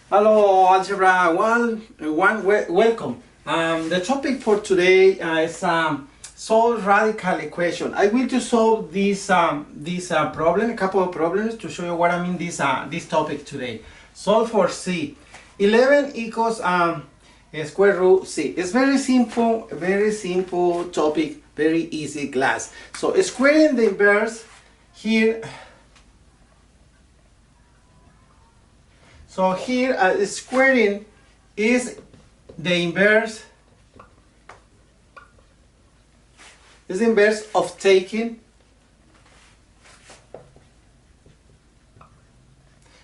Hello, Algebra welcome. The topic for today is solve radical equation. I will to solve this problem, a couple of problems to show you what I mean this topic today. Solve for C. 11 equals square root C. It's very simple topic, very easy class. So squaring the inverse here. So here squaring is the inverse of taking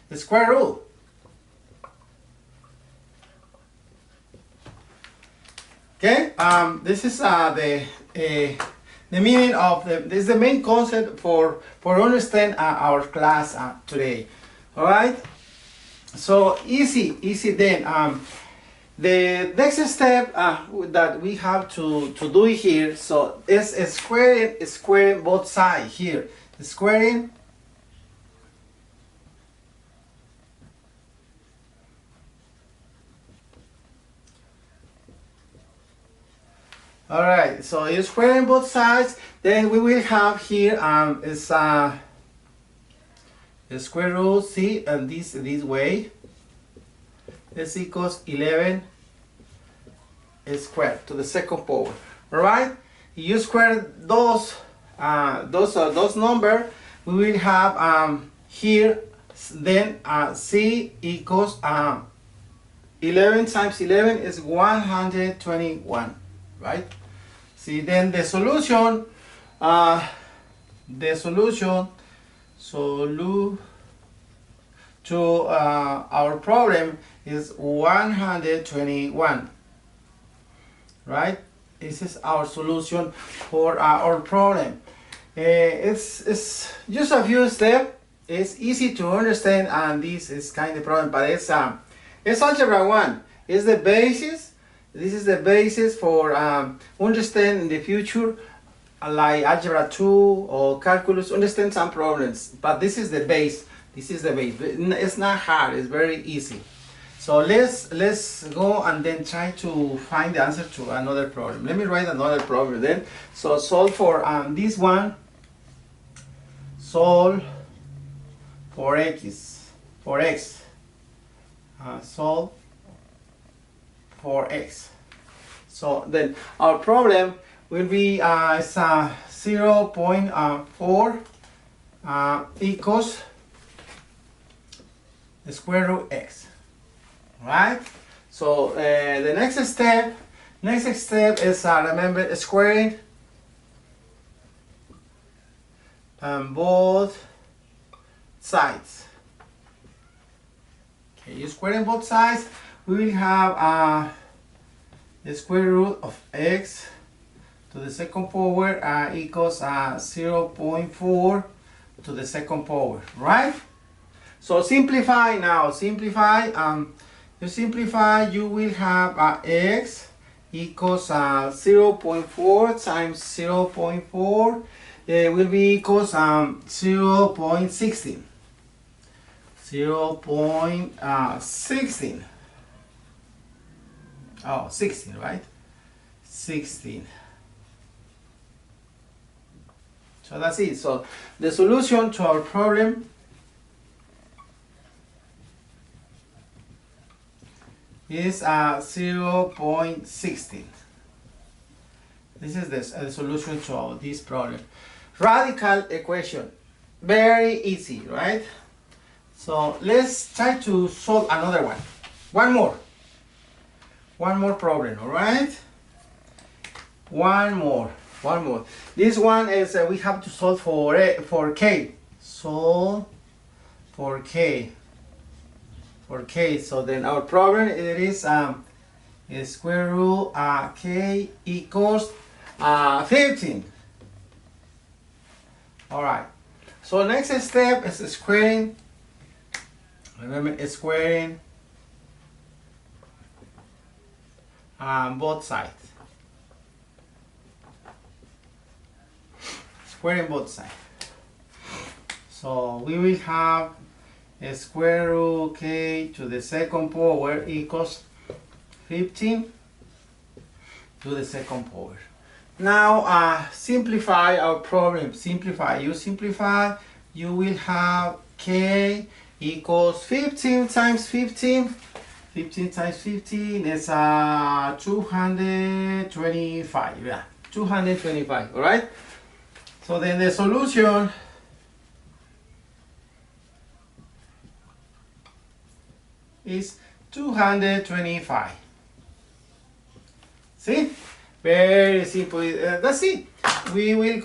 the square root. Okay, this is the meaning of this is the main concept for understand our class today. All right. So easy then. The next step that we have to do here, so is squaring both sides here. Squaring all right, so you're squaring both sides, then we will have here is the square root C, and this way. This equals 11 squared to the second power. All right. You square those numbers. We will have here then C equals 11 times 11 is 121. Right. See, then the solution. To our problem is 121, right? This is our solution for our problem. It's just a few steps. It's easy to understand, and this is kind of problem, but it's algebra 1. It's the basis. This is the basis for understand in the future, like algebra 2 or calculus, understand some problems, but this is the base. It's not hard, it's very easy. So let's go and then try to find the answer to another problem. Let me write another problem then. So solve for this one. Solve for x. Solve for x. So then our problem will be 0.4 equals the square root x. Right? So the next step is remember squaring both sides. Okay, you squaring both sides, we will have the square root of x to the second power equals 0.4 to the second power, right? So simplify now. You simplify, you will have x equals 0.4 times 0.4 will be equals 0.16. 0.16. Oh, 16, right? 16. So that's it. So the solution to our problem is 0.16. This is the solution to this problem. Radical equation, very easy, right? So let's try to solve another one. One more problem, all right? One more. This one is we have to solve for k. Solve for k. So then our problem it is square root k equals 15. All right. So next step is squaring. Remember, it's squaring both sides. Squaring both sides. So we will have square root k to the second power equals 15 to the second power. Now simplify our problem. Simplify. You simplify, you will have k equals 15 times 15. 15 times 15 is 225. Yeah, 225. All right. So then the solution is 225. See, very simple. That's it. We will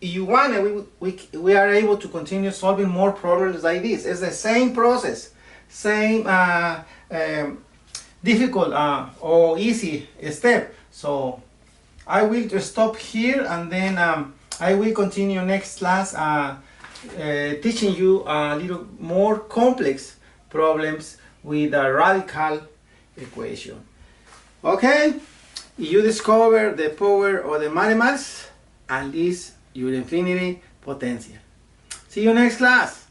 if you want, we are able to continue solving more problems like this. It's the same process, same difficult or easy step. So I will just stop here, and then I will continue next class teaching you a little more complex problems with a radical equation. Okay, you discover the power of the mathematics, and this your infinity potential. See you next class.